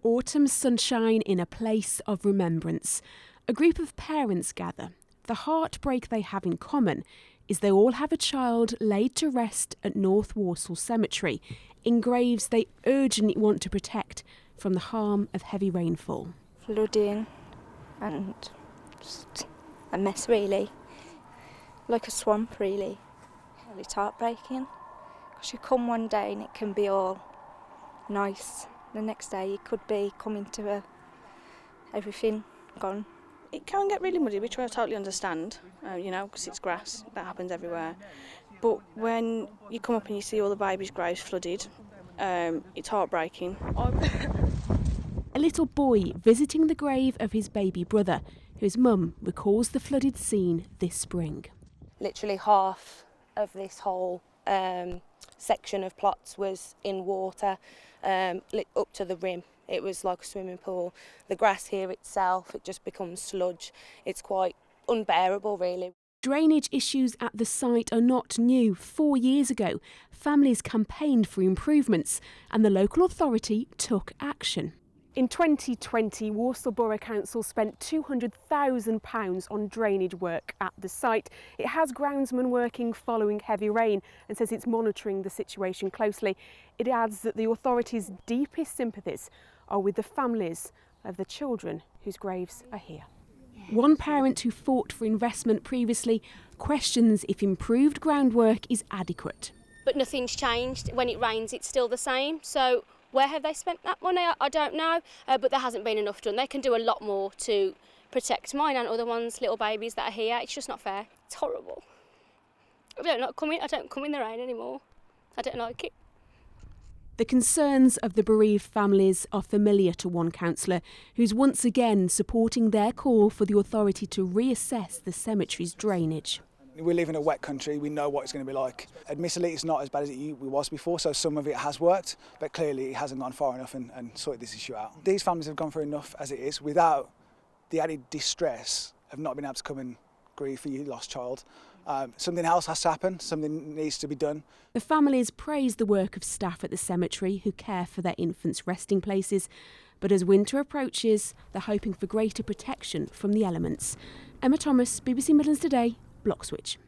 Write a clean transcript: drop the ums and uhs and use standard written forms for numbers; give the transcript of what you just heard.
Autumn sunshine in a place of remembrance. A group of parents gather. The heartbreak they have in common is they all have a child laid to rest at North Walsall Cemetery in graves they urgently want to protect from the harm of heavy rainfall. Flooding and just a mess, really. Like a swamp, really. It's heartbreaking because you come one day and it can be all nice. The next day it could be coming to everything gone. It can get really muddy, which I totally understand, because it's grass, that happens everywhere. But when you come up and you see all the babies' graves flooded, it's heartbreaking. A little boy visiting the grave of his baby brother, whose mum recalls the flooded scene this spring. Literally half of this whole section of plots was in water, up to the rim. It was like a swimming pool. The grass here itself, it just becomes sludge. It's quite unbearable, really. Drainage issues at the site are not new. 4 years ago, families campaigned for improvements and the local authority took action. In 2020, Walsall Borough Council spent £200,000 on drainage work at the site. It has groundsmen working following heavy rain and says it's monitoring the situation closely. It adds that the authority's deepest sympathies are with the families of the children whose graves are here. One parent who fought for investment previously questions if improved groundwork is adequate. But nothing's changed. When it rains, it's still the same. So where have they spent that money? I don't know, but there hasn't been enough done. They can do a lot more to protect mine and other ones, little babies that are here. It's just not fair. It's horrible. I don't come in the rain anymore. I don't like it. The concerns of the bereaved families are familiar to one councillor, who's once again supporting their call for the authority to reassess the cemetery's drainage. We live in a wet country, we know what it's going to be like. Admittedly, it's not as bad as it was before, so some of it has worked, but clearly it hasn't gone far enough and sorted this issue out. These families have gone through enough as it is, without the added distress of not being able to come and grieve for your lost child. Something else has to happen, something needs to be done. The families praise the work of staff at the cemetery who care for their infants' resting places, but as winter approaches, they're hoping for greater protection from the elements. Emma Thomas, BBC Midlands Today, Block Switch.